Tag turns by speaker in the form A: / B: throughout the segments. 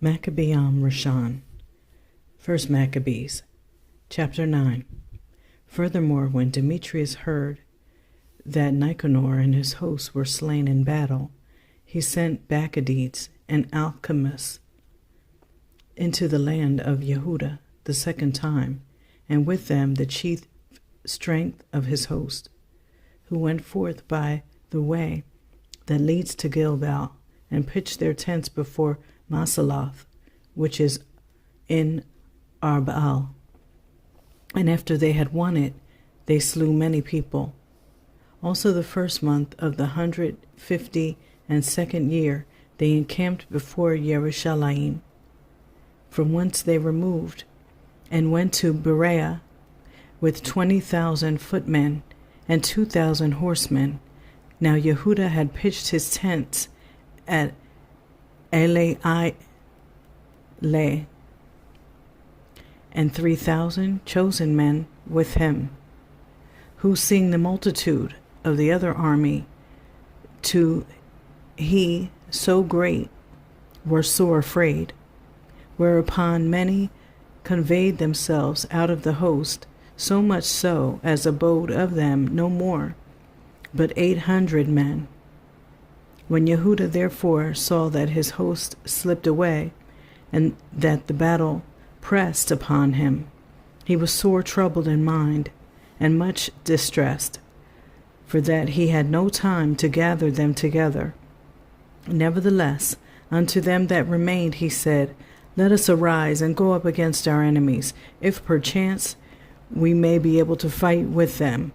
A: Maccibiym Ri'shon. 1 Maccabees, chapter 9. Furthermore, when Demetrius heard that Nicanor and his hosts were slain in battle, he sent Maccabees and alchemists into the land of Yehuda the second time, and with them the chief strength of his host, who went forth by the way that leads to Gilgal, and pitched their tents before Masaloth, which is in Arba'al. And after they had won it, they slew many people. Also the first month of the 152nd year, they encamped before Jerusalem, from whence they removed, and went to Berea with 20,000 footmen and 2,000 horsemen. Now Yehuda had pitched his tents at Elei, and 3,000 chosen men with him, who, seeing the multitude of the other army to he so great, were sore afraid. Whereupon many conveyed themselves out of the host, so much so as abode of them no more, but 800 men. When Yehuda therefore saw that his host slipped away, and that the battle pressed upon him, he was sore troubled in mind, and much distressed, for that he had no time to gather them together. Nevertheless, unto them that remained he said, Let us arise and go up against our enemies, if perchance we may be able to fight with them.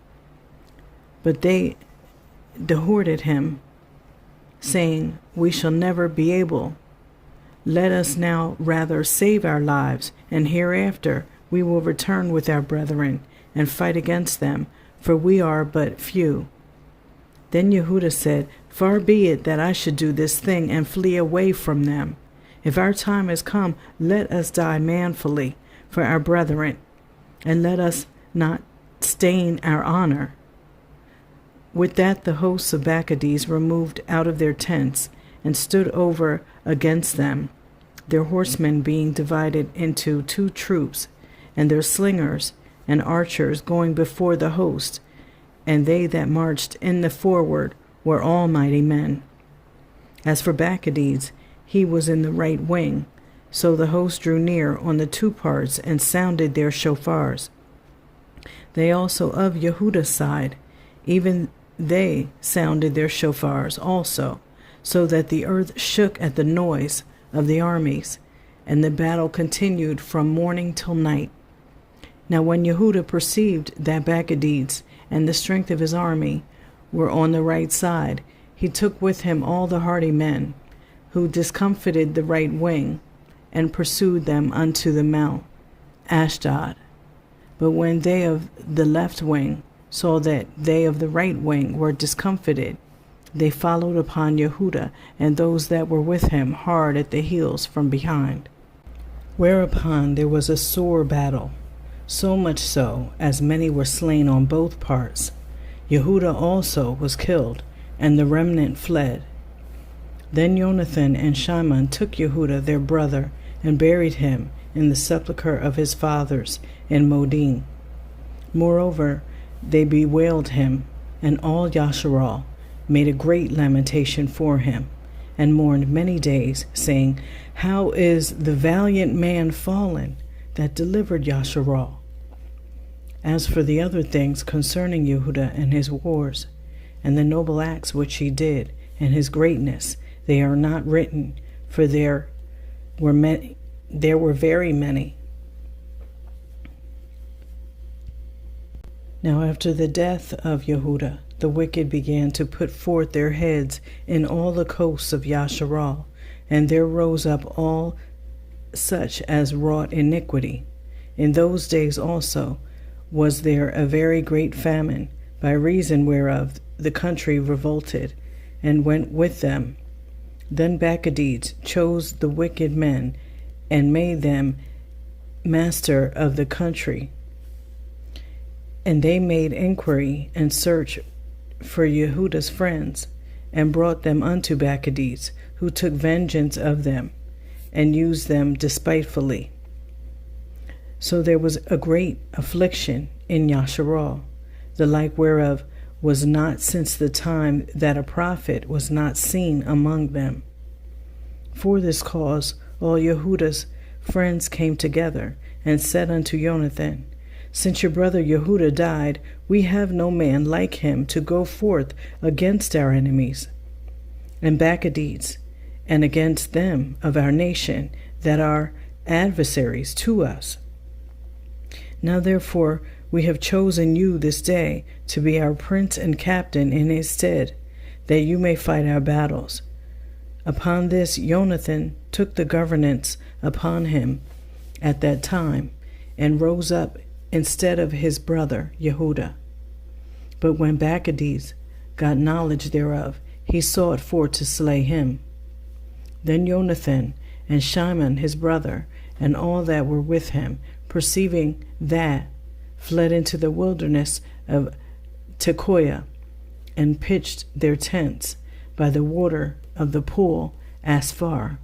A: But they dehorted him, saying, We shall never be able. Let us now rather save our lives, and hereafter we will return with our brethren, and fight against them, for we are but few. Then Yehuda said, Far be it that I should do this thing, and flee away from them. If our time is come, let us die manfully for our brethren, and let us not stain our honor. With that the hosts of Maccabees removed out of their tents, and stood over against them, their horsemen being divided into 2 troops, and their slingers and archers going before the host, and they that marched in the forward were all mighty men. As for Maccabees, he was in the right wing, so the host drew near on the 2 parts, and sounded their shofars. They also of Yehuda's side, even they sounded their shofars also, so that the earth shook at the noise of the armies, and the battle continued from morning till night. Now when Yehuda perceived that Maccabees and the strength of his army were on the right side, he took with him all the hardy men, who discomfited the right wing, and pursued them unto the mount Ashdod. But when they of the left wing saw that they of the right wing were discomfited, they followed upon Yehuda and those that were with him hard at the heels from behind. Whereupon there was a sore battle, so much so as many were slain on both parts. Yehuda also was killed, and the remnant fled. Then Jonathan and Shimon took Yehuda their brother, and buried him in the sepulchre of his fathers in Modin. Moreover, they bewailed him, and all Yasharal made a great lamentation for him, and mourned many days, saying, How is the valiant man fallen that delivered Yasharal? As for the other things concerning Yehuda and his wars, and the noble acts which he did, and his greatness, they are not written, for there were very many. Now after the death of Yehuda, the wicked began to put forth their heads in all the coasts of Yasharal, and there rose up all such as wrought iniquity. In those days also was there a very great famine, by reason whereof the country revolted, and went with them. Then Maccabees chose the wicked men, and made them master of the country. And they made inquiry and search for Yehuda's friends, and brought them unto Maccabees, who took vengeance of them, and used them despitefully. So there was a great affliction in Yasharal, the like whereof was not since the time that a prophet was not seen among them. For this cause all Yehuda's friends came together and said unto Jonathan, Since your brother Yehuda died, we have no man like him to go forth against our enemies and Maccabees, and against them of our nation that are adversaries to us. Now therefore we have chosen you this day to be our prince and captain in his stead, that you may fight our battles. Upon this Jonathan took the governance upon him at that time, and rose up instead of his brother Yehuda. But when Maccabees got knowledge thereof, he sought for to slay him. Then Jonathan and Shimon his brother, and all that were with him, perceiving that, fled into the wilderness of Tekoa, and pitched their tents by the water of the pool Asphar.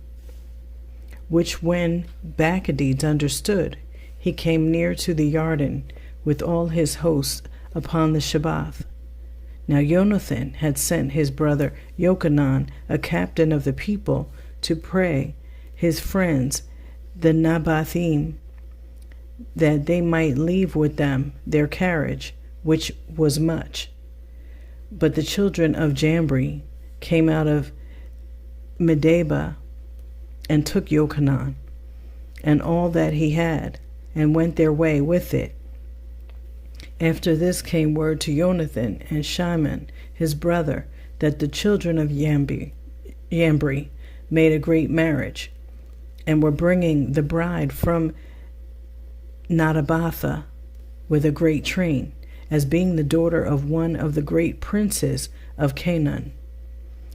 A: Which when Maccabees understood, he came near to the Jordan with all his hosts upon the Shabbath. Now Jonathan had sent his brother Yochanan, a captain of the people, to pray his friends, the Nabathim, that they might leave with them their carriage, which was much. But the children of Jambri came out of Medeba and took Yochanan and all that he had, and went their way with it. After this came word to Jonathan and Shimon his brother that the children of Jambri made a great marriage, and were bringing the bride from Nadabatha with a great train, as being the daughter of one of the great princes of Canaan.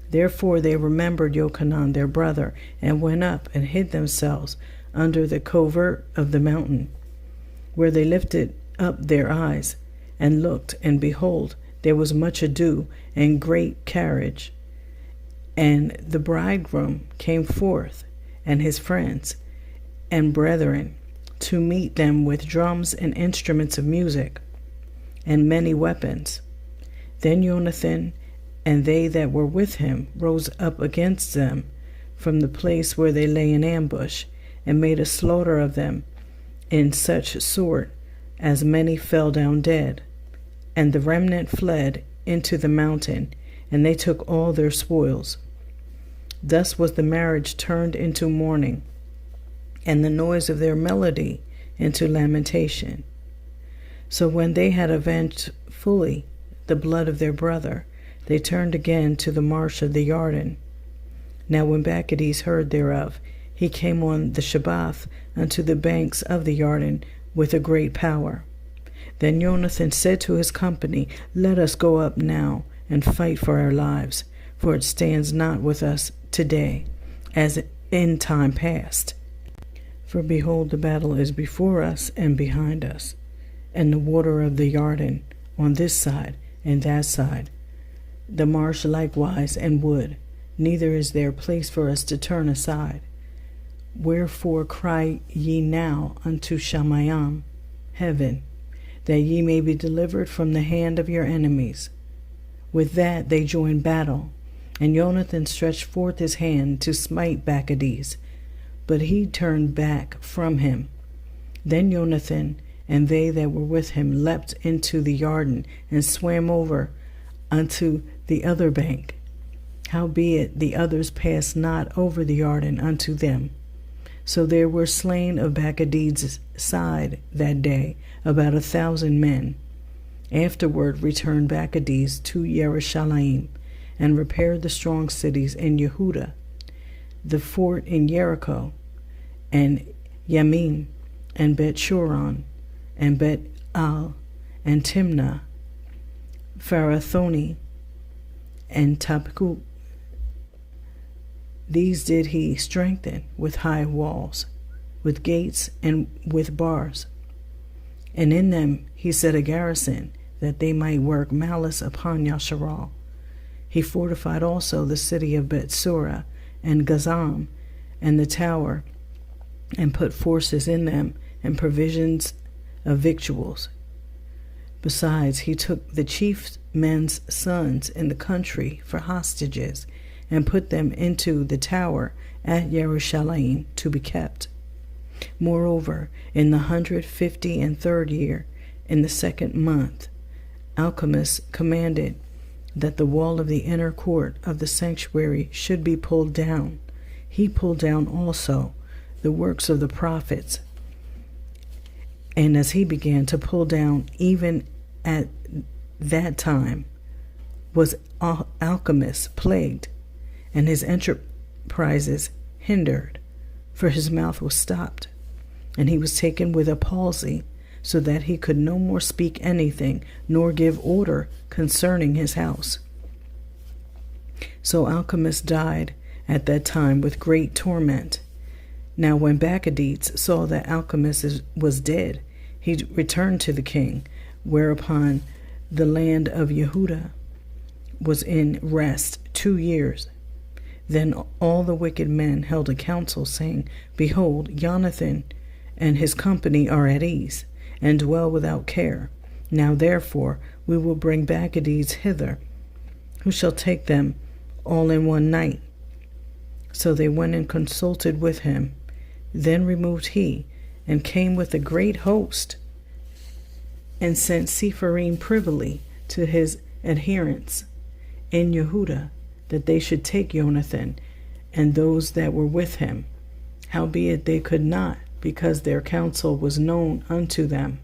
A: Therefore they remembered Yochanan their brother, and went up and hid themselves under the covert of the mountain, where they lifted up their eyes, and looked, and behold, there was much ado and great carriage. And the bridegroom came forth, and his friends and brethren, to meet them with drums and instruments of music, and many weapons. Then Jonathan and they that were with him rose up against them from the place where they lay in ambush, and made a slaughter of them in such sort as many fell down dead. And the remnant fled into the mountain, and they took all their spoils. Thus was the marriage turned into mourning, and the noise of their melody into lamentation. So when they had avenged fully the blood of their brother, they turned again to the marsh of the Jordan. Now when Maccabees heard thereof, he came on the Shabbath unto the banks of the Jordan with a great power. Then Jonathan said to his company, Let us go up now and fight for our lives, for it stands not with us today, as in time past. For behold, the battle is before us and behind us, and the water of the Jordan on this side and that side, the marsh likewise and wood, neither is there place for us to turn aside. Wherefore cry ye now unto Maccibiym, heaven, that ye may be delivered from the hand of your enemies. With that they joined battle, and Jonathan stretched forth his hand to smite Maccabees, but he turned back from him. Then Jonathan and they that were with him leapt into the Jordan, and swam over unto the other bank. Howbeit the others passed not over the Jordan unto them. So there were slain of Maccabees' side that day about 1,000 men. Afterward returned Maccabees to Jerusalem, and repaired the strong cities in Yehuda, the fort in Jericho, and Yamim, and Bet-Shoron, and Bet-Al, and Timnah, Pharathoni, and Tapku. These did he strengthen with high walls, with gates, and with bars. And in them he set a garrison, that they might work malice upon Yasharal. He fortified also the city of Bethsura, and Gazam, and the tower, and put forces in them, and provisions of victuals. Besides, he took the chief men's sons in the country for hostages, and put them into the tower at Jerusalem to be kept. Moreover, in the 153rd year, in the 2nd month, Alchemists commanded that the wall of the inner court of the sanctuary should be pulled down. He pulled down also the works of the prophets. And as he began to pull down, even at that time, was Alchemist plagued, and his enterprises hindered, for his mouth was stopped, and he was taken with a palsy, so that he could no more speak anything, nor give order concerning his house. So Alchemist died at that time with great torment. Now when Maccabees saw that Alchemist was dead, he returned to the king, whereupon the land of Yehuda was in rest 2 years. Then all the wicked men held a council, saying, Behold, Jonathan and his company are at ease, and dwell without care. Now therefore we will bring Maccabees hither, who shall take them all in one night. So they went and consulted with him. Then removed he, and came with a great host, and sent Sepharim privily to his adherents in Yehuda, that they should take Jonathan and those that were with him. Howbeit they could not, because their counsel was known unto them.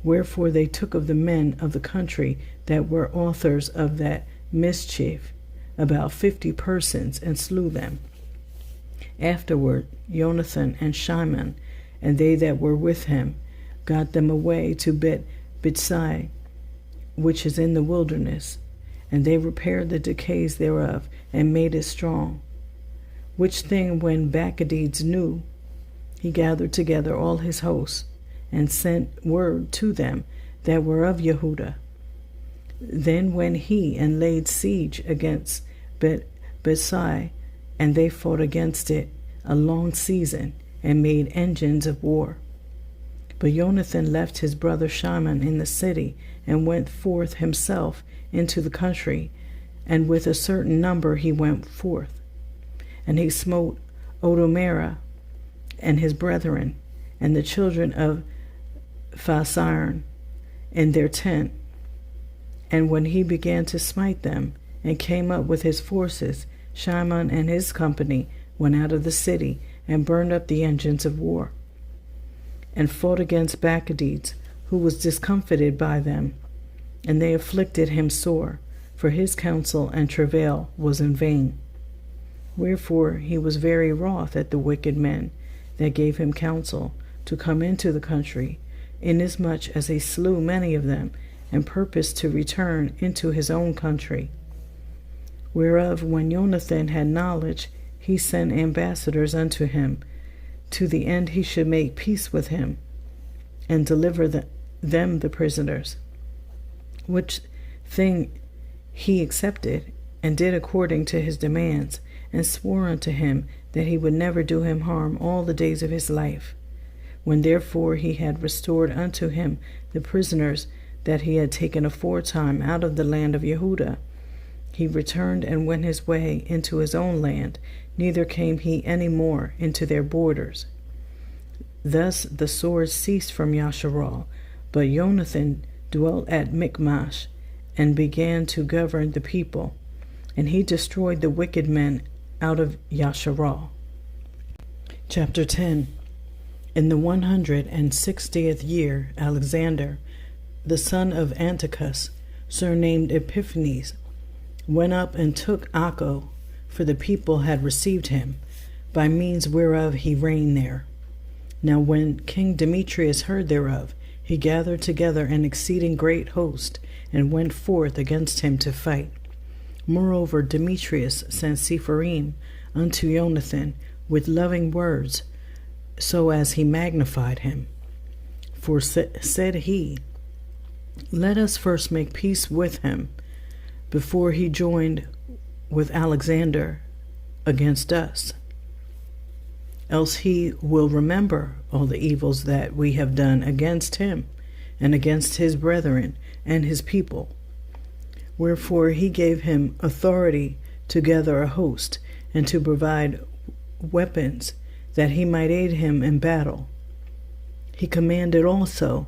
A: Wherefore they took of the men of the country that were authors of that mischief about 50 persons, and slew them. Afterward Jonathan and Shimon, and they that were with him, got them away to Bitsai, which is in the wilderness, and they repaired the decays thereof, and made it strong. Which thing when Maccabees knew, he gathered together all his hosts, and sent word to them that were of Yehuda. Then went he and laid siege against Bitsai, and they fought against it a long season, and made engines of war. But Jonathan left his brother Shimon in the city, and went forth himself into the country, and with a certain number he went forth. And he smote Odomera and his brethren, and the children of Phasarn in their tent. And when he began to smite them, and came up with his forces, Shimon and his company went out of the city, and burned up the engines of war, and fought against Maccabees, who was discomfited by them. And they afflicted him sore, for his counsel and travail was in vain. Wherefore he was very wroth at the wicked men that gave him counsel to come into the country, inasmuch as he slew many of them, and purposed to return into his own country. Whereof when Jonathan had knowledge, he sent ambassadors unto him, to the end he should make peace with him, and deliver them the prisoners. Which thing he accepted, and did according to his demands, and swore unto him that he would never do him harm all the days of his life. When therefore he had restored unto him the prisoners that he had taken aforetime out of the land of Yehuda, he returned and went his way into his own land, neither came he any more into their borders. Thus the sword ceased from Yasharal, but Jonathan dwelt at Michmash, and began to govern the people, and he destroyed the wicked men out of Yasharal. Chapter 10. In the 160th year, Alexander, the son of Antiochus, surnamed Epiphanes, went up and took Acco, for the people had received him, by means whereof he reigned there. Now when King Demetrius heard thereof, he gathered together an exceeding great host, and went forth against him to fight. Moreover Demetrius sent Sepharim unto Jonathan with loving words, so as he magnified him. For said he, Let us first make peace with him, before he joined with Alexander against us. else he will remember all the evils that we have done against him and against his brethren and his people. Wherefore he gave him authority to gather a host and to provide weapons, that he might aid him in battle. He commanded also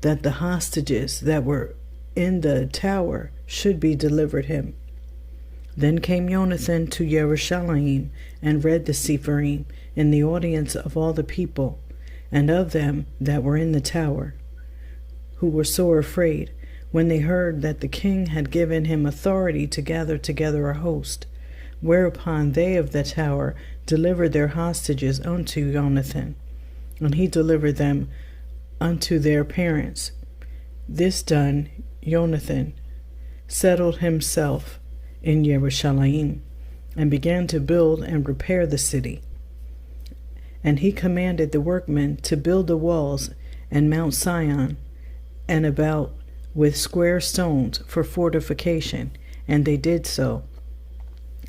A: that the hostages that were in the tower should be delivered him. Then came Jonathan to Jerusalem and read the Sepharim in the audience of all the people, and of them that were in the tower, who were sore afraid, when they heard that the king had given him authority to gather together a host. Whereupon they of the tower delivered their hostages unto Jonathan, and he delivered them unto their parents. This done, Jonathan settled himself in Jerusalem, and began to build and repair the city. And he commanded the workmen to build the walls and Mount Sion, and about with square stones for fortification, and they did so.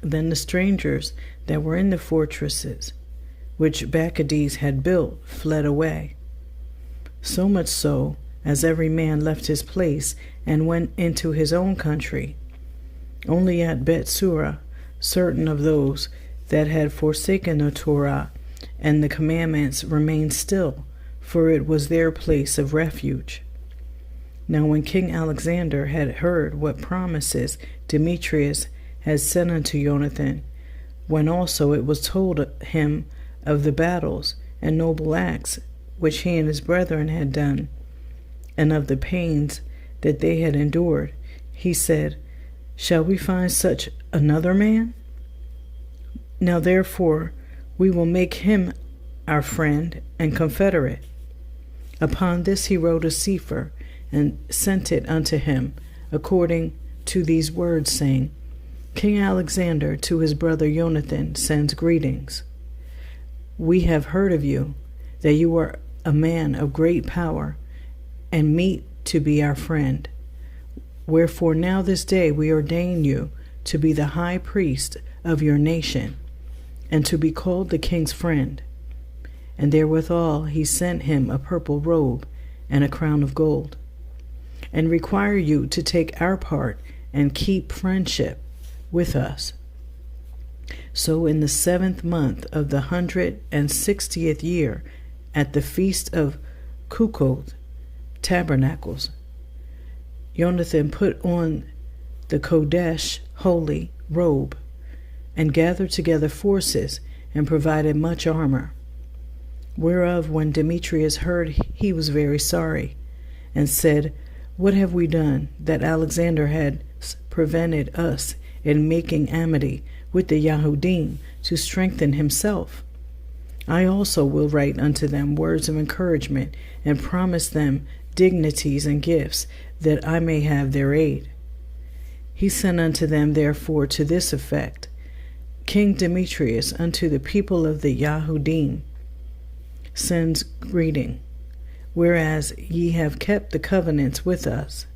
A: Then the strangers that were in the fortresses, which Maccabees had built, fled away. So much so, as every man left his place and went into his own country. Only at Bethsura, certain of those that had forsaken the Torah and the commandments remained still, for it was their place of refuge. Now when King Alexander had heard what promises Demetrius had sent unto Jonathan, when also it was told him of the battles and noble acts which he and his brethren had done, and of the pains that they had endured, he said, Shall we find such another man? Now therefore we will make him our friend and confederate. Upon this he wrote a cipher, and sent it unto him, according to these words, saying, King Alexander to his brother Jonathan sends greetings. We have heard of you, that you are a man of great power, and meet to be our friend. Wherefore now this day we ordain you to be the high priest of your nation, and to be called the king's friend. And therewithal he sent him a purple robe and a crown of gold, and require you to take our part and keep friendship with us. So in the 7th month of the 160th year, at the feast of Succoth tabernacles, Jonathan put on the Kodesh holy robe, and gathered together forces, and provided much armor. Whereof when Demetrius heard, he was very sorry, and said, What have we done, that Alexander had prevented us in making amity with the Yahudim to strengthen himself? I also will write unto them words of encouragement, and promise them dignities and gifts, that I may have their aid. He sent unto them therefore to this effect, King Demetrius unto the people of the Yahudim sends greeting, whereas ye have kept the covenants with us,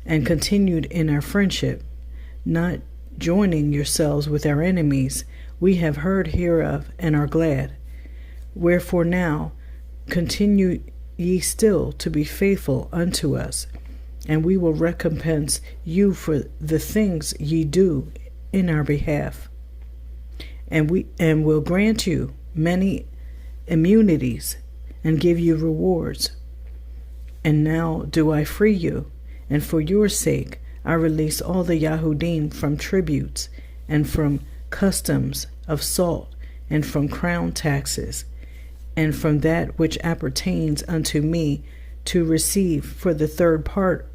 A: and continued in our friendship, not joining yourselves with our enemies, we have heard hereof, and are glad. Wherefore now continue ye still to be faithful unto us, and we will recompense you for the things ye do in our behalf, and will grant you many immunities, and give you rewards. And now do I free you, and for your sake I release all the Yahudim from tributes, and from customs of salt, and from crown taxes, and from that which appertains unto me, to receive for the third part,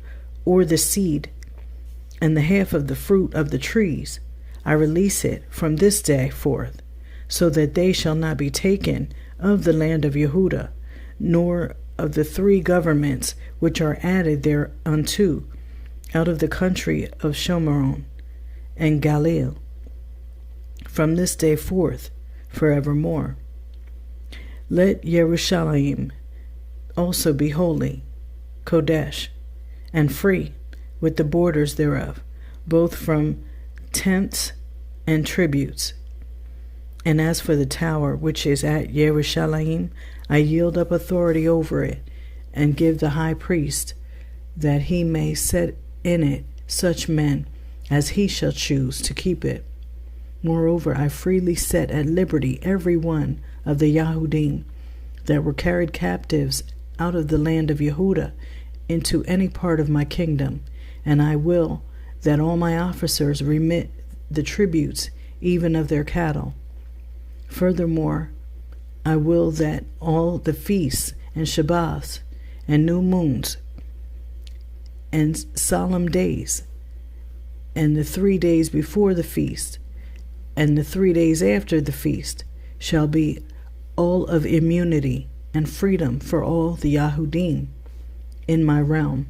A: or the seed, and the half of the fruit of the trees. I release it from this day forth, so that they shall not be taken of the land of Yehuda, nor of the 3 governments which are added thereunto, out of the country of Shomron and Galil, from this day forth forevermore. Let Jerusalem also be holy, Kodesh, and free, with the borders thereof, both from tenths and tributes. And as for the tower which is at Yerushalayim, I yield up authority over it, and give the high priest, that he may set in it such men as he shall choose to keep it. Moreover, I freely set at liberty every one of the Yahudim that were carried captives out of the land of Yehuda into any part of my kingdom, and I will that all my officers remit the tributes, even of their cattle. Furthermore, I will that all the feasts and Shabbats and new moons and solemn days, and the 3 days before the feast, and the 3 days after the feast, shall be all of immunity and freedom for all the Yahudim in my realm.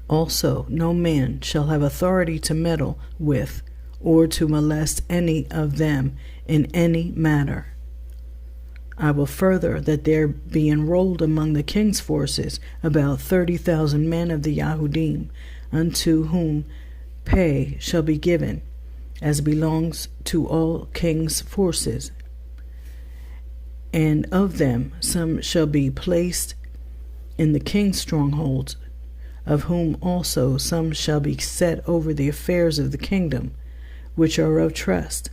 A: Also, no man shall have authority to meddle with or to molest any of them in any matter. I will further that there be enrolled among the king's forces about 30,000 men of the Yahudim, unto whom pay shall be given, as belongs to all king's forces. And of them some shall be placed in the king's strongholds, of whom also some shall be set over the affairs of the kingdom, which are of trust.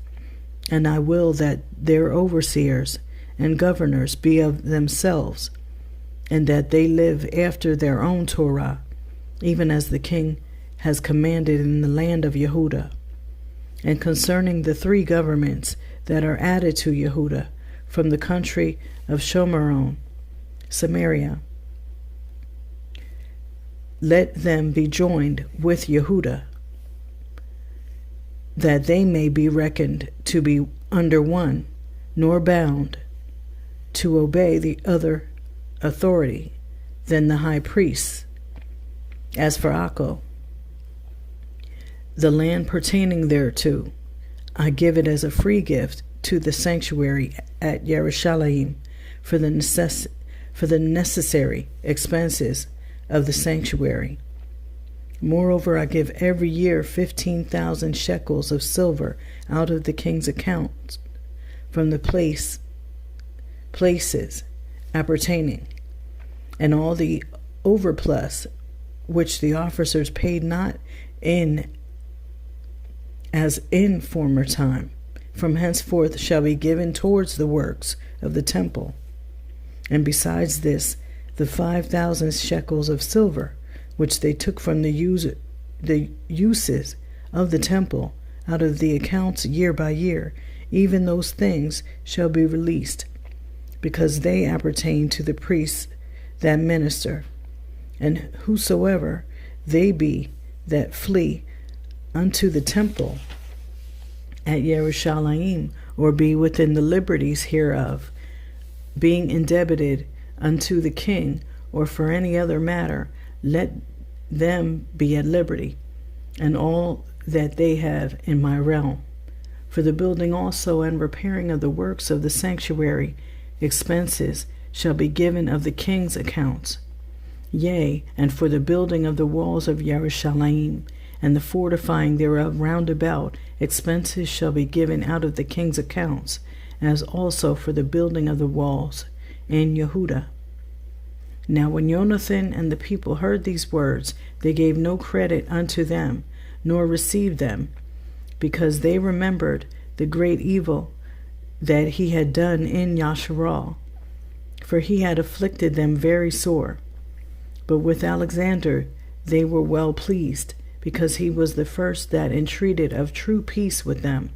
A: And I will that their overseers and governors be of themselves, and that they live after their own Torah, even as the king has commanded in the land of Yehuda. And concerning the 3 governments that are added to Yehuda from the country of Shomeron, Samaria, let them be joined with Yehuda, that they may be reckoned to be under one, nor bound to obey the other authority than the high priests. As for Akko, the land pertaining thereto, I give it as a free gift to the sanctuary at Yerushalayim for the necessary expenses of the sanctuary. Moreover, I give every year 15,000 shekels of silver out of the king's account from the places appertaining, and all the overplus which the officers paid not in as in former time, from henceforth shall be given towards the works of the temple. And besides this, the 5,000 shekels of silver, which they took from the uses of the temple out of the accounts year by year, even those things shall be released, because they appertain to the priests that minister, and whosoever they be that flee unto the temple at Yerushalayim, or be within the liberties hereof, being indebted unto the king, or for any other matter, let them be at liberty, and all that they have in my realm. For the building also and repairing of the works of the sanctuary expenses shall be given of the king's accounts. Yea, and for the building of the walls of Yerushalayim, and the fortifying thereof round about, expenses shall be given out of the king's accounts, as also for the building of the walls in Yehuda. Now when Jonathan and the people heard these words, they gave no credit unto them, nor received them, because they remembered the great evil that he had done in Yasharal, for he had afflicted them very sore. But with Alexander they were well pleased, because he was the first that entreated of true peace with them,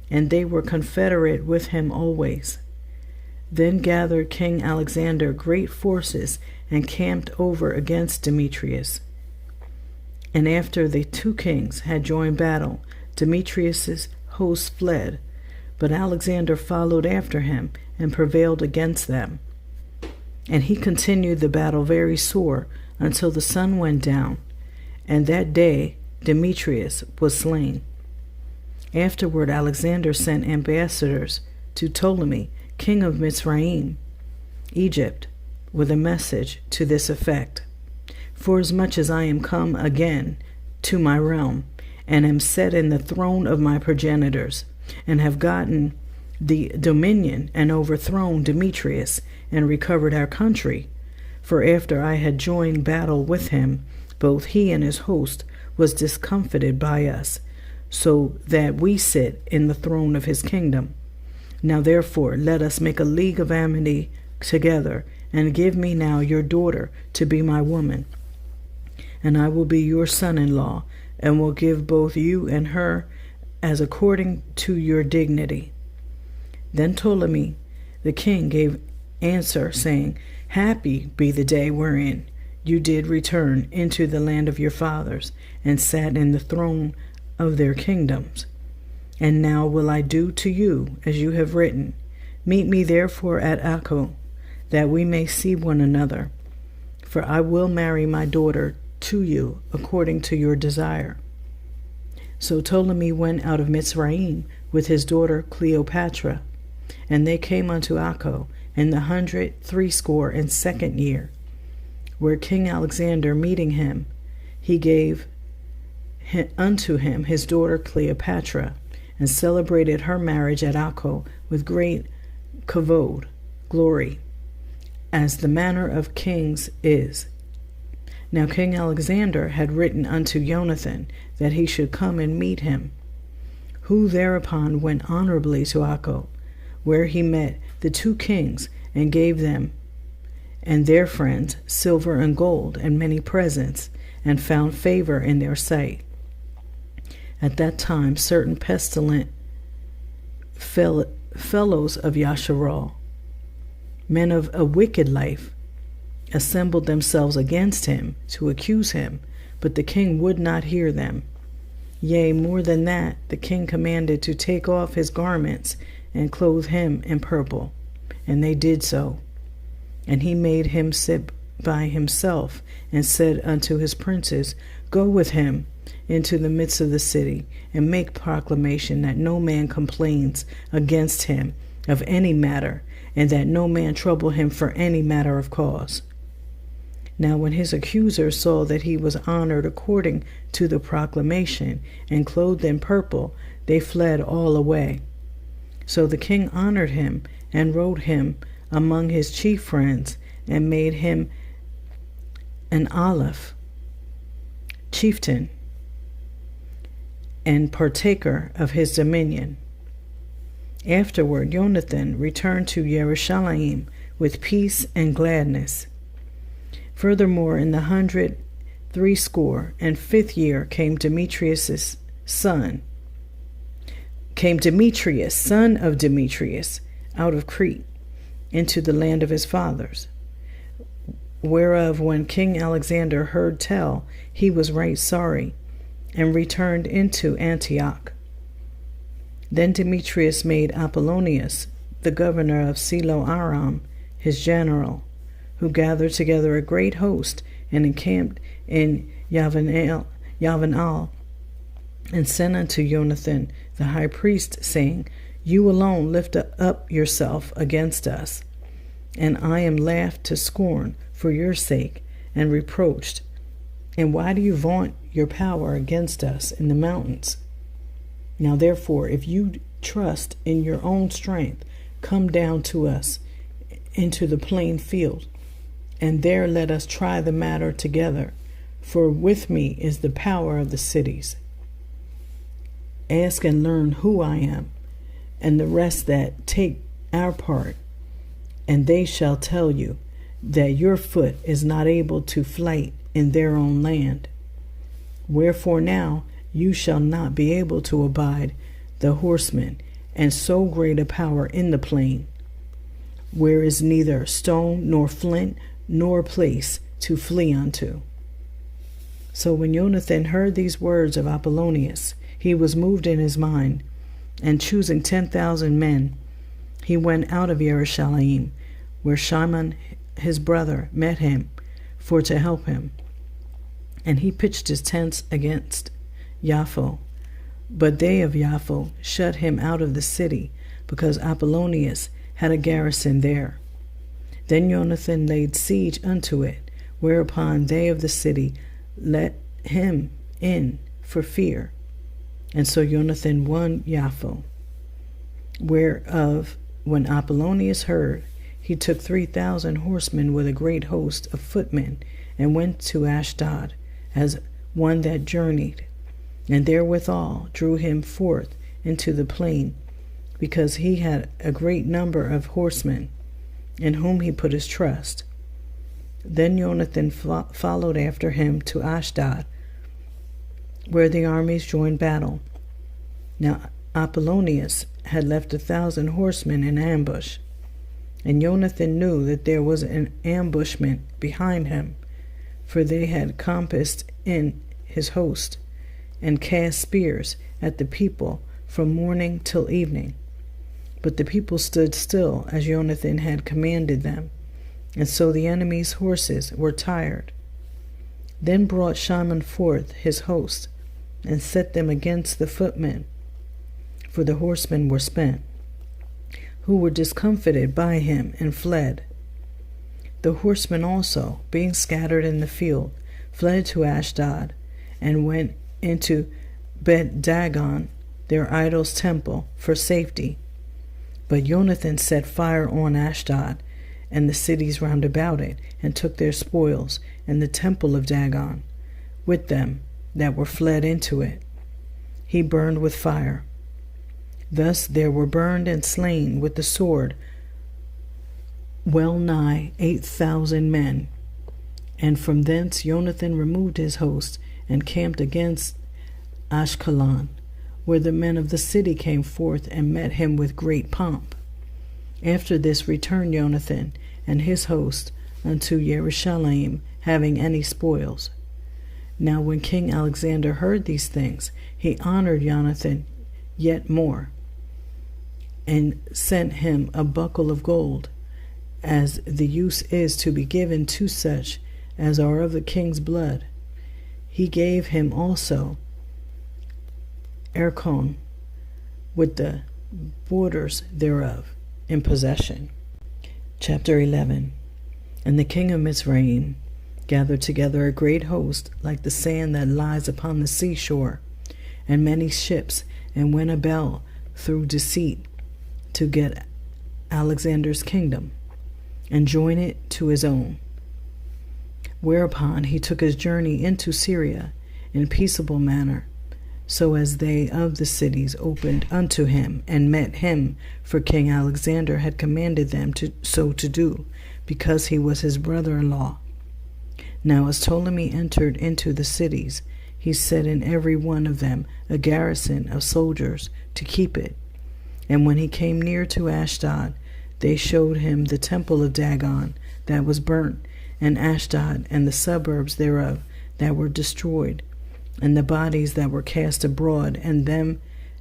A: and they were confederate with him always. Then gathered King Alexander great forces and camped over against Demetrius. And after the 2 kings had joined battle, Demetrius's host fled, but Alexander followed after him and prevailed against them. And he continued the battle very sore until the sun went down, and that day Demetrius was slain. Afterward Alexander sent ambassadors to Ptolemy, king of Mitzrayim, Egypt, with a message to this effect: Forasmuch as I am come again to my realm, and am set in the throne of my progenitors, and have gotten the dominion and overthrown Demetrius and recovered our country. For after I had joined battle with him, both he and his host was discomfited by us, so that we sit in the throne of his kingdom. Now therefore let us make a league of amity together, and give me now your daughter to be my woman, and I will be your son-in-law, and will give both you and her as according to your dignity. Then Ptolemy the king gave answer, saying, Happy be the day wherein you did return into the land of your fathers, and sat in the throne of their kingdoms. And now will I do to you as you have written. Meet me therefore at Acco, that we may see one another. For I will marry my daughter to you according to your desire. So Ptolemy went out of Mitzrayim with his daughter Cleopatra, and they came unto Acco in the 162nd year, where King Alexander meeting him, he gave unto him his daughter Cleopatra, and celebrated her marriage at Acco with great kavod, glory, as the manner of kings is. Now King Alexander had written unto Jonathan that he should come and meet him, who thereupon went honorably to Acco, where he met the two kings, and gave them and their friends silver and gold and many presents, and found favor in their sight. At that time certain pestilent fellows of Yasharal, men of a wicked life, assembled themselves against him to accuse him, but the king would not hear them. Yea, more than that, the king commanded to take off his garments and clothe him in purple, and they did so. And he made him sit by himself, and said unto his princes, Go with him into the midst of the city, and make proclamation that no man complains against him of any matter, and that no man trouble him for any matter of cause. Now when his accusers saw that he was honored according to the proclamation, and clothed in purple, they fled all away. So the king honored him, and wrote him among his chief friends, and made him an Aleph, chieftain, and partaker of his dominion. Afterward Jonathan returned to Jerusalem with peace and gladness. Furthermore, in the 165th year came Demetrius, son of Demetrius, out of Crete, into the land of his fathers, whereof when King Alexander heard tell, he was right sorry, and returned into Antioch. Then Demetrius made Apollonius, the governor of Silo-Aram, his general, who gathered together a great host, and encamped in Yavan'al, and sent unto Jonathan the high priest, saying, You alone lift up yourself against us, and I am laughed to scorn for your sake, and reproached. And why do you vaunt your power against us in the mountains? Now therefore, if you trust in your own strength, come down to us into the plain field, and there let us try the matter together, for with me is the power of the cities. Ask and learn who I am, and the rest that take our part, and they shall tell you that your foot is not able to flight in their own land. Wherefore now you shall not be able to abide the horsemen, and so great a power in the plain, where is neither stone nor flint nor place to flee unto. So when Jonathan heard these words of Apollonius, he was moved in his mind, and choosing 10,000 men, he went out of Jerusalem, where Shimon his brother met him for to help him. And he pitched his tents against Jaffo, but they of Jaffo shut him out of the city, because Apollonius had a garrison there. Then Jonathan laid siege unto it, whereupon they of the city let him in for fear. And so Jonathan won Jaffo. whereof when Apollonius heard, he took 3,000 horsemen with a great host of footmen, and went to Ashdod as one that journeyed, and therewithal drew him forth into the plain, because he had a great number of horsemen, in whom he put his trust. Then Jonathan followed after him to Ashdod, where the armies joined battle. Now Apollonius had left 1,000 horsemen in ambush, and Jonathan knew that there was an ambushment behind him, for they had compassed in his host, and cast spears at the people from morning till evening. But the people stood still as Jonathan had commanded them, and so the enemy's horses were tired. Then brought Shimon forth his host, and set them against the footmen, for the horsemen were spent, who were discomfited by him, and fled. The horsemen also, being scattered in the field, fled to Ashdod, and went into Bet-Dagon, their idol's temple, for safety. But Jonathan set fire on Ashdod, and the cities round about it, and took their spoils, and the temple of Dagon, with them that were fled into it, he burned with fire. Thus there were burned and slain with the sword well nigh 8,000 men. And from thence Jonathan removed his host, and camped against Ashkelon, where the men of the city came forth and met him with great pomp. After this returned Jonathan and his host unto Jerusalem, having any spoils. Now when King Alexander heard these things, he honored Jonathan yet more, and sent him a buckle of gold, as the use is to be given to such as are of the king's blood. He gave him also Erchon, with the borders thereof, in possession. Chapter 11. And the king of Mizraim gathered together a great host, like the sand that lies upon the seashore, and many ships, and went about through deceit to get Alexander's kingdom, and join it to his own. Whereupon he took his journey into Syria in peaceable manner, so as they of the cities opened unto him, and met him, for King Alexander had commanded them so to do, because he was his brother-in-law. Now as Ptolemy entered into the cities, he set in every one of them a garrison of soldiers to keep it. And when he came near to Ashdod, they showed him the temple of Dagon that was burnt, and Ashdod and the suburbs thereof that were destroyed, and the bodies that were cast abroad, and them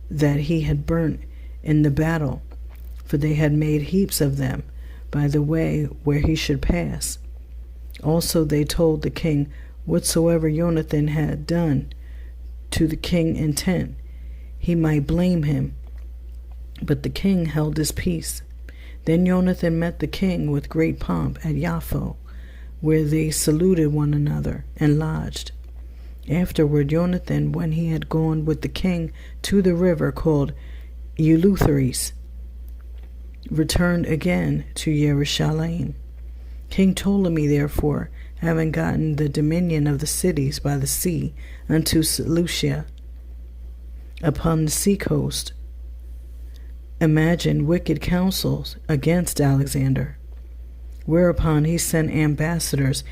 A: that he had burnt in the battle, for they had made heaps of them by the way where he should pass. Also they told the king whatsoever Jonathan had done to the king intent, he might blame him. But the king held his peace. Then Jonathan met the king with great pomp at Jaffa, where they saluted one another, and lodged. Afterward Jonathan, when he had gone with the king to the river called Eleutheris, returned again to Jerusalem. King Ptolemy, therefore, having gotten the dominion of the cities by the sea unto Seleucia, upon the sea coast, imagined wicked counsels against Alexander. Whereupon he sent ambassadors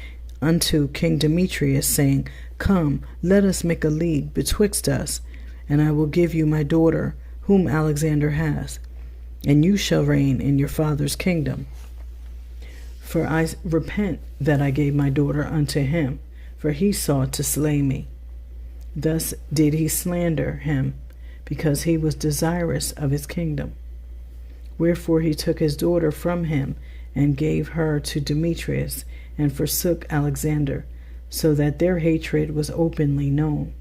A: unto King Demetrius, saying, Come, let us make a league betwixt us, and I will give you my daughter, whom Alexander has, and you shall reign in your father's kingdom. For I repent that I gave my daughter unto him, for he sought to slay me. Thus did he slander him, because he was desirous of his kingdom. Wherefore he took his daughter from him, and gave her to Demetrius, and forsook Alexander, so that their hatred was openly known.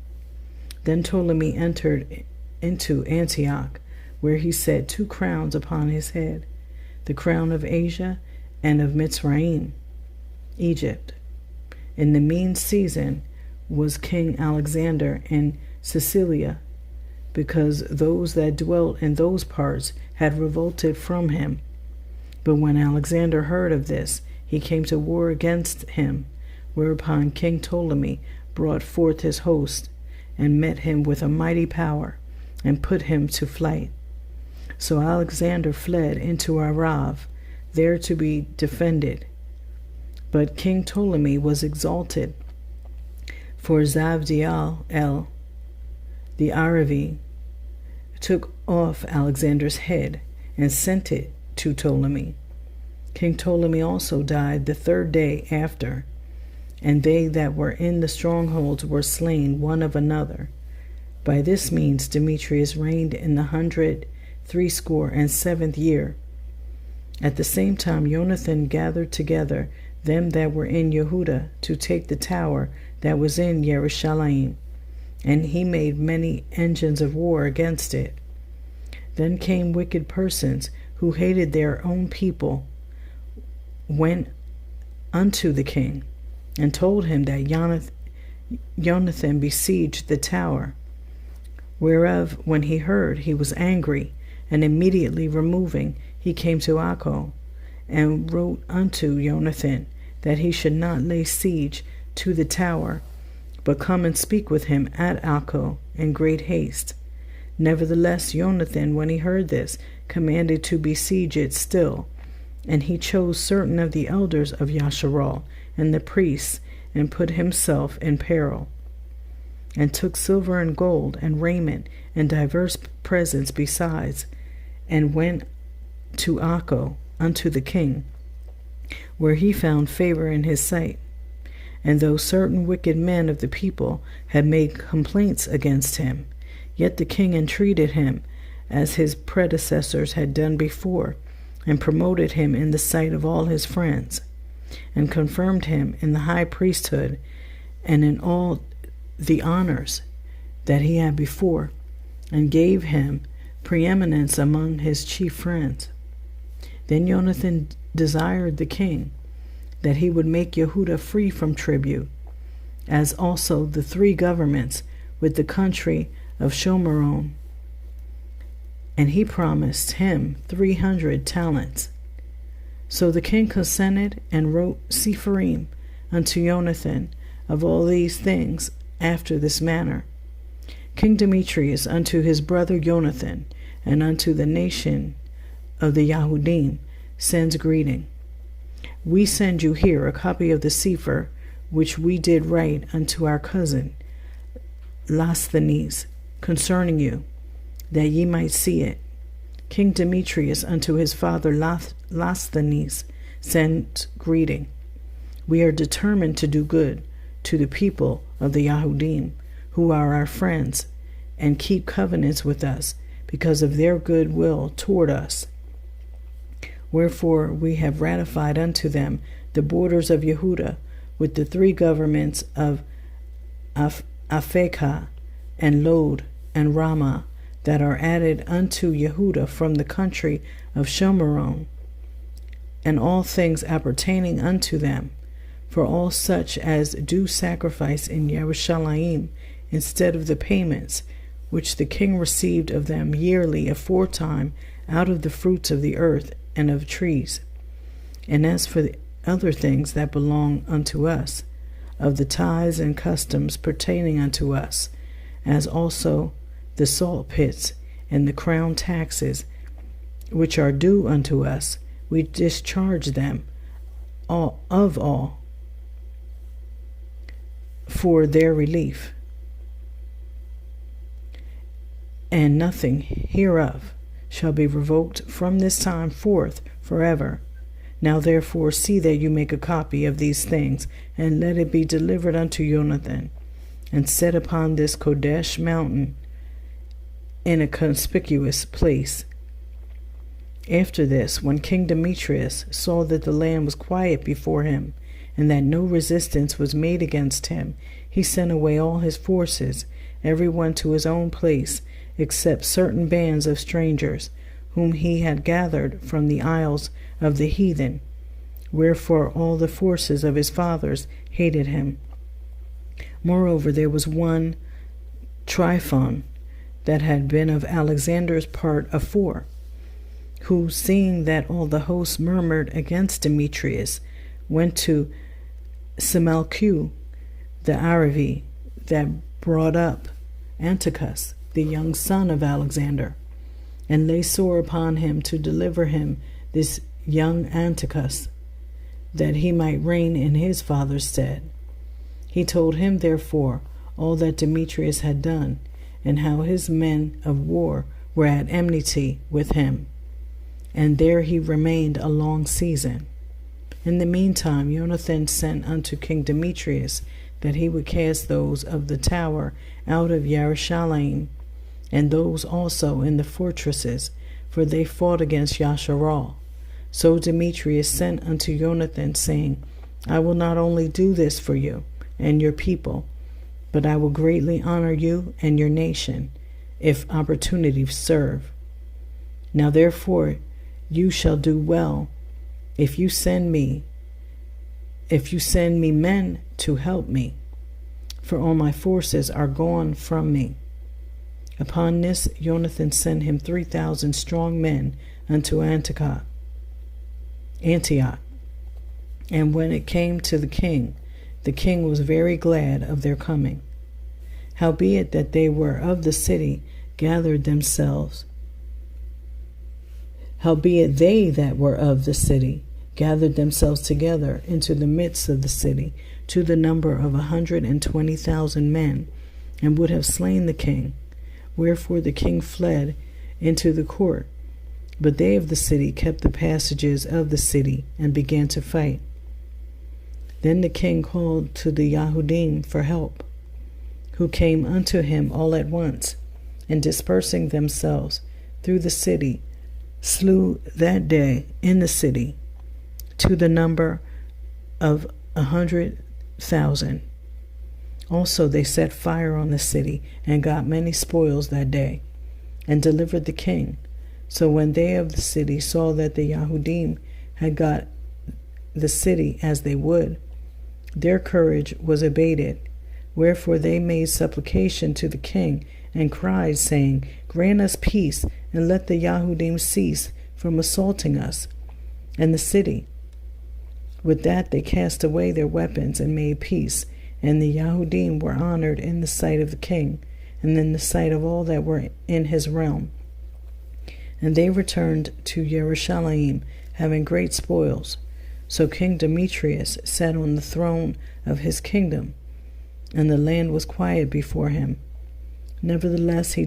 A: Then Ptolemy entered into Antioch, where he set 2 crowns upon his head, the crown of Asia and of Mizraim, Egypt. In the mean season was King Alexander in Sicilia, because those that dwelt in those parts had revolted from him. But when Alexander heard of this, he came to war against him, whereupon King Ptolemy brought forth his host, and met him with a mighty power, and put him to flight. So Alexander fled into Arav, there to be defended. But King Ptolemy was exalted, for Zabdiel the Aravi took off Alexander's head and sent it to Ptolemy. King Ptolemy also died the third day after, and they that were in the strongholds were slain one of another. By this means Demetrius reigned in the 167th year. At the same time Jonathan gathered together them that were in Yehuda to take the tower that was in Jerusalem, and he made many engines of war against it. Then came wicked persons who hated their own people, went unto the king, and told him that Jonathan besieged the tower. Whereof, when he heard, he was angry, and immediately removing, he came to Accho, and wrote unto Jonathan that he should not lay siege to the tower, but come and speak with him at Accho in great haste. Nevertheless, Jonathan, when he heard this, commanded to besiege it still. And he chose certain of the elders of Yasharal and the priests, and put himself in peril, and took silver and gold and raiment and divers presents besides, and went to Accho unto the king, where he found favor in his sight. And though certain wicked men of the people had made complaints against him, yet the king entreated him, as his predecessors had done before, and promoted him in the sight of all his friends, and confirmed him in the high priesthood and in all the honors that he had before, and gave him preeminence among his chief friends. Then Jonathan desired the king that he would make Yehuda free from tribute, as also the 3 governments with the country of Shomeron. And he promised him 300 talents. So the king consented, and wrote Sepharim unto Jonathan of all these things after this manner. King Demetrius unto his brother Jonathan, and unto the nation of the Yahudim, sends greeting. We send you here a copy of the Sefer, which we did write unto our cousin Lasthenes concerning you, that ye might see it. King Demetrius unto his father Lasthenes sends greeting. We are determined to do good to the people of the Yahudim, who are our friends, and keep covenants with us, because of their good will toward us. Wherefore we have ratified unto them the borders of Yehuda, with the 3 governments of Aphekah and Lod and Ramah, that are added unto Yehuda from the country of Shomeron, and all things appertaining unto them, for all such as do sacrifice in Jerusalem, instead of the payments which the king received of them yearly aforetime out of the fruits of the earth and of trees. And as for the other things that belong unto us, of the tithes and customs pertaining unto us, as also the salt pits and the crown taxes which are due unto us, we discharge them all for their relief, and nothing hereof shall be revoked from this time forth forever. Now therefore see that you make a copy of these things, and let it be delivered unto Jonathan, and set upon this Kodesh mountain in a conspicuous place. After this, when King Demetrius saw that the land was quiet before him, and that no resistance was made against him, he sent away all his forces, every one to his own place, except certain bands of strangers, whom he had gathered from the isles of the heathen. Wherefore all the forces of his fathers hated him. Moreover, there was one Tryphon, that had been of Alexander's part afore, who, seeing that all the host murmured against Demetrius, went to Simalcu the Arabi, that brought up Antiochus, the young son of Alexander, and lay sore upon him to deliver him this young Antiochus, that he might reign in his father's stead. He told him therefore all that Demetrius had done, and how his men of war were at enmity with him. And there he remained a long season. In the meantime Jonathan sent unto King Demetrius that he would cast those of the tower out of Jerusalem, and those also in the fortresses, for they fought against Yasharal. So Demetrius sent unto Jonathan, saying, I will not only do this for you and your people, but I will greatly honor you and your nation, if opportunity serve. Now therefore you shall do well if you send me men to help me, for all my forces are gone from me. Upon this Jonathan sent him 3,000 strong men unto Antioch. And when it came to the king was very glad of their coming. Howbeit that they were of the city gathered themselves. Howbeit they that were of the city gathered themselves together into the midst of the city, to the number of 120,000 men, and would have slain the king. Wherefore the king fled into the court. But they of the city kept the passages of the city, and began to fight. Then the king called to the Yahudim for help, who came unto him all at once, and dispersing themselves through the city, slew that day in the city to the number of 100,000. Also they set fire on the city, and got many spoils that day, and delivered the king. So when they of the city saw that the Yahudim had got the city as they would, their courage was abated. Wherefore they made supplication to the king, and cried, saying, Grant us peace, and let the Yahudim cease from assaulting us and the city. With that they cast away their weapons, and made peace. And the Yahudim were honored in the sight of the king, and in the sight of all that were in his realm. And they returned to Jerusalem, having great spoils. So King Demetrius sat on the throne of his kingdom, and the land was quiet before him. Nevertheless he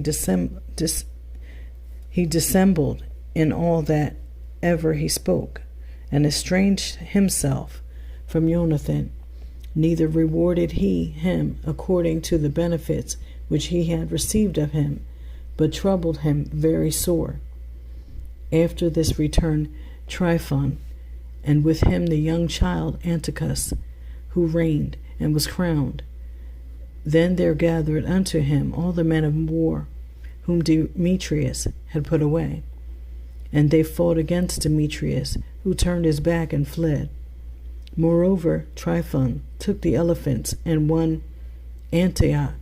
A: dissembled in all that ever he spoke, and estranged himself from Jonathan. Neither rewarded he him according to the benefits which he had received of him, but troubled him very sore. After this returned Ri'shon, and with him the young child Antiochus, who reigned and was crowned. Then there gathered unto him all the men of war, whom Demetrius had put away. And they fought against Demetrius, who turned his back and fled. Moreover, Ri'shon took the elephants and won Antioch.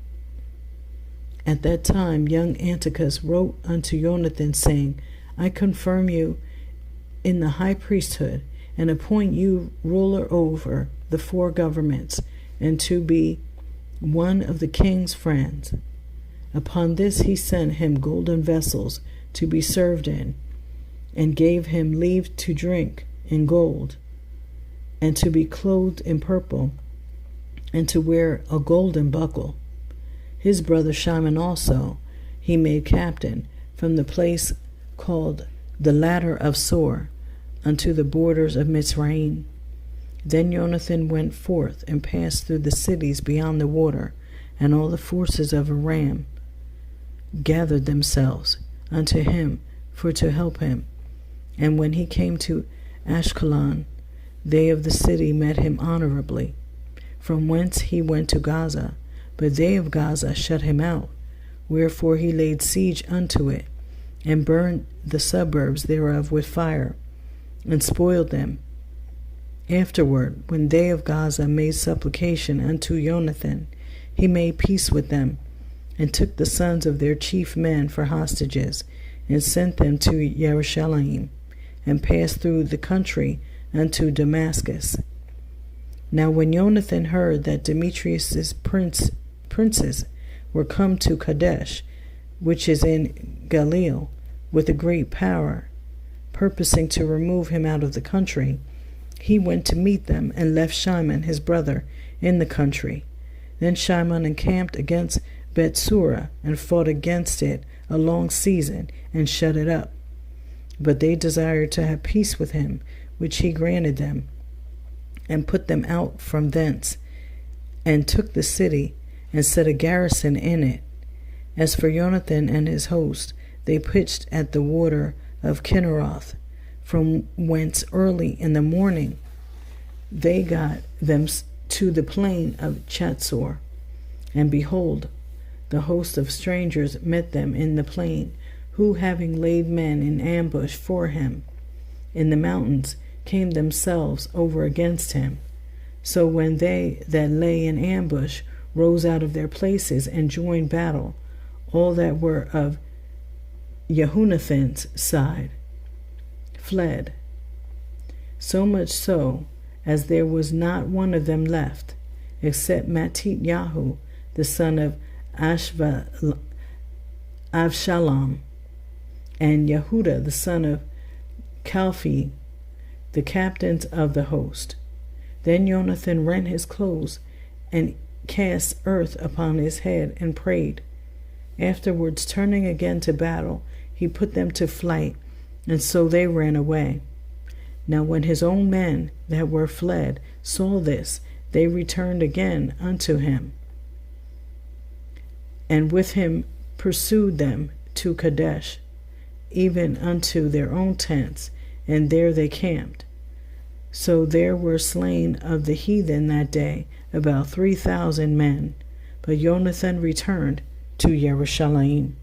A: At that time young Antiochus wrote unto Jonathan, saying, I confirm you in the high priesthood, and appoint you ruler over the 4 governments, and to be one of the king's friends. Upon this he sent him golden vessels to be served in, and gave him leave to drink in gold, and to be clothed in purple, and to wear a golden buckle. His brother Shimon also he made captain from the place called the Ladder of Sor unto the borders of Mitzrayim. Then Jonathan went forth and passed through the cities beyond the water, and all the forces of Aram gathered themselves unto him for to help him. And when he came to Ashkelon, they of the city met him honorably, from whence he went to Gaza, but they of Gaza shut him out. Wherefore he laid siege unto it, and burned the suburbs thereof with fire, and spoiled them. Afterward, when they of Gaza made supplication unto Jonathan, he made peace with them, and took the sons of their chief men for hostages, and sent them to Jerusalem, and passed through the country unto Damascus. Now when Jonathan heard that Demetrius's princes were come to Kadesh, which is in Galilee, with a great power, purposing to remove him out of the country, he went to meet them, and left Shimon his brother in the country. Then Shimon encamped against Bethsura, and fought against it a long season, and shut it up. But they desired to have peace with him, which he granted them, and put them out from thence, and took the city, and set a garrison in it. As for Jonathan and his host, they pitched at the water of Kinneroth, from whence early in the morning they got them to the plain of Chatzor. And behold, the host of strangers met them in the plain, who, having laid men in ambush for him in the mountains, came themselves over against him. So when they that lay in ambush rose out of their places and joined battle, all that were of Jehonathan's side fled, so much so as there was not one of them left, except Mattityahu, the son of Avshalom, and Yehuda, the son of Calphi, the captains of the host. Then Jonathan rent his clothes, and cast earth upon his head, and prayed. Afterwards, turning again to battle, he put them to flight, and so they ran away. Now when his own men that were fled saw this, they returned again unto him, and with him pursued them to Kadesh, even unto their own tents, and there they camped. So there were slain of the heathen that day about 3,000 men. But Jonathan returned to Jerusalem.